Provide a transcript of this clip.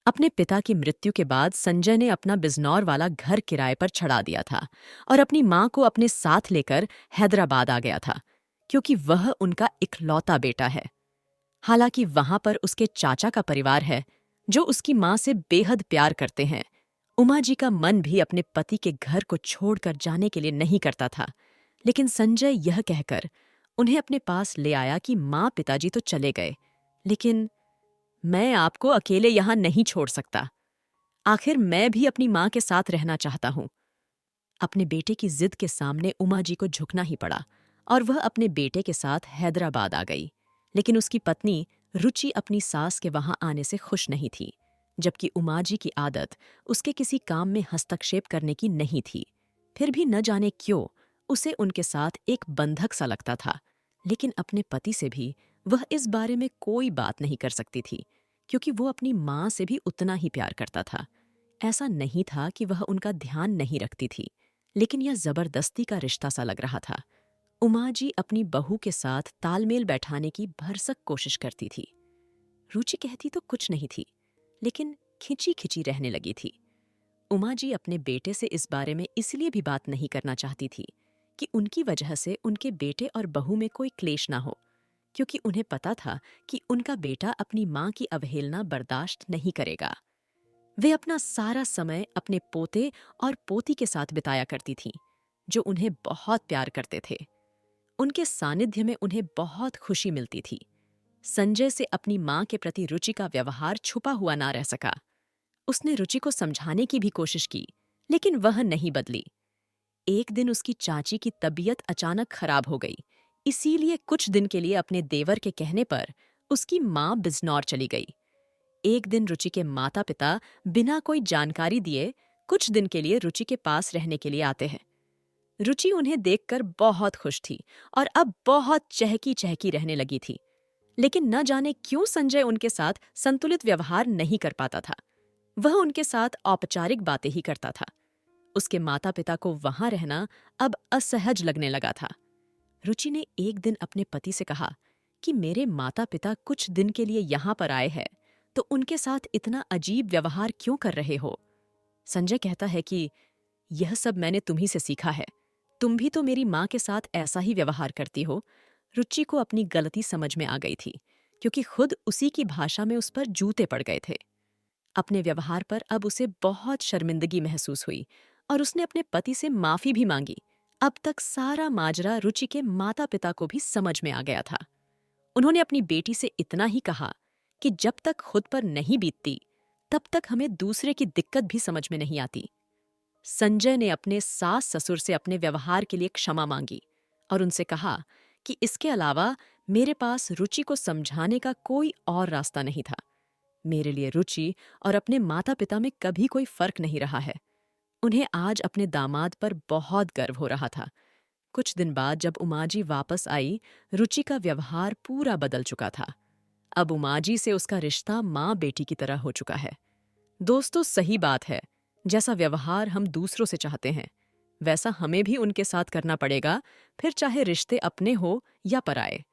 अपने पिता की मृत्यु के बाद संजय ने अपना बिजनौर वाला घर किराए पर चढ़ा दिया था और अपनी मां को अपने साथ लेकर हैदराबाद आ गया था, क्योंकि वह उनका इकलौता बेटा है। हालांकि वहां पर उसके चाचा का परिवार है, जो उसकी मां से बेहद प्यार करते हैं। उमा जी का मन भी अपने पति के घर को छोड़कर जाने के लिए नहीं करता था, लेकिन संजय यह कहकर उन्हें अपने पास ले आया कि मां पिताजी तो चले गए, लेकिन मैं आपको अकेले यहां नहीं छोड़ सकता। आखिर मैं भी अपनी मां के साथ रहना चाहता हूं। अपने बेटे की जिद के सामने उमा जी को झुकना ही पड़ा और वह अपने बेटे के साथ हैदराबाद आ गई। लेकिन उसकी पत्नी रुचि अपनी सास के वहां आने से खुश नहीं थी, जबकि उमा जी की आदत उसके किसी काम में हस्तक्षेप करने की नहीं थी। फिर भी न जाने क्यों उसे उनके साथ एक बंधक सा लगता था। लेकिन अपने पति से भी वह इस बारे में कोई बात नहीं कर सकती थी, क्योंकि वो अपनी मां से भी उतना ही प्यार करता था। ऐसा नहीं था कि वह उनका ध्यान नहीं रखती थी, लेकिन यह जबरदस्ती का रिश्ता सा लग रहा था। उमा जी अपनी बहू के साथ तालमेल बैठाने की भरसक कोशिश करती थी। रुचि कहती तो कुछ नहीं थी, लेकिन खिंची खिंची रहने लगी थी। उमा जी अपने बेटे से इस बारे में इसलिए भी बात नहीं करना चाहती थी कि उनकी वजह से उनके बेटे और बहू में कोई क्लेश ना हो, क्योंकि उन्हें पता था कि उनका बेटा अपनी मां की अवहेलना बर्दाश्त नहीं करेगा। वे अपना सारा समय अपने पोते और पोती के साथ बिताया करती थीं, जो उन्हें बहुत प्यार करते थे। उनके सानिध्य में उन्हें बहुत खुशी मिलती थी। संजय से अपनी मां के प्रति रुचि का व्यवहार छुपा हुआ ना रह सका। उसने रुचि को समझाने की भी कोशिश की, लेकिन वह नहीं बदली। एक दिन उसकी चाची की तबीयत अचानक खराब हो गई, इसीलिए कुछ दिन के लिए अपने देवर के कहने पर उसकी मां बिजनौर चली गई। एक दिन रुचि के माता पिता बिना कोई जानकारी दिए कुछ दिन के लिए रुचि के पास रहने के लिए आते हैं। रुचि उन्हें देखकर बहुत खुश थी और अब बहुत चहकी चहकी रहने लगी थी। लेकिन न जाने क्यों संजय उनके साथ संतुलित व्यवहार नहीं कर पाता था। वह उनके साथ औपचारिक बातें ही करता था। उसके माता पिता को वहां रहना अब असहज लगने लगा था। रुचि ने एक दिन अपने पति से कहा कि मेरे माता पिता कुछ दिन के लिए यहाँ पर आए हैं, तो उनके साथ इतना अजीब व्यवहार क्यों कर रहे हो? संजय कहता है कि यह सब मैंने तुम्ही से सीखा है। तुम भी तो मेरी माँ के साथ ऐसा ही व्यवहार करती हो। रुचि को अपनी गलती समझ में आ गई थी, क्योंकि खुद उसी की भाषा में उस पर जूते पड़ गए थे। अपने व्यवहार पर अब उसे बहुत शर्मिंदगी महसूस हुई और उसने अपने पति से माफी भी मांगी। अब तक सारा माजरा रुचि के माता पिता को भी समझ में आ गया था। उन्होंने अपनी बेटी से इतना ही कहा कि जब तक खुद पर नहीं बीतती, तब तक हमें दूसरे की दिक्कत भी समझ में नहीं आती। संजय ने अपने सास ससुर से अपने व्यवहार के लिए क्षमा मांगी और उनसे कहा कि इसके अलावा मेरे पास रुचि को समझाने का कोई और रास्ता नहीं था। मेरे लिए रुचि और अपने माता पिता में कभी कोई फर्क नहीं रहा है। उन्हें आज अपने दामाद पर बहुत गर्व हो रहा था। कुछ दिन बाद जब उमाजी वापस आई, रुचि का व्यवहार पूरा बदल चुका था। अब उमाजी से उसका रिश्ता माँ बेटी की तरह हो चुका है। दोस्तों, सही बात है। जैसा व्यवहार हम दूसरों से चाहते हैं, वैसा हमें भी उनके साथ करना पड़ेगा, फिर चाहे रिश्ते अपने हो या पराए।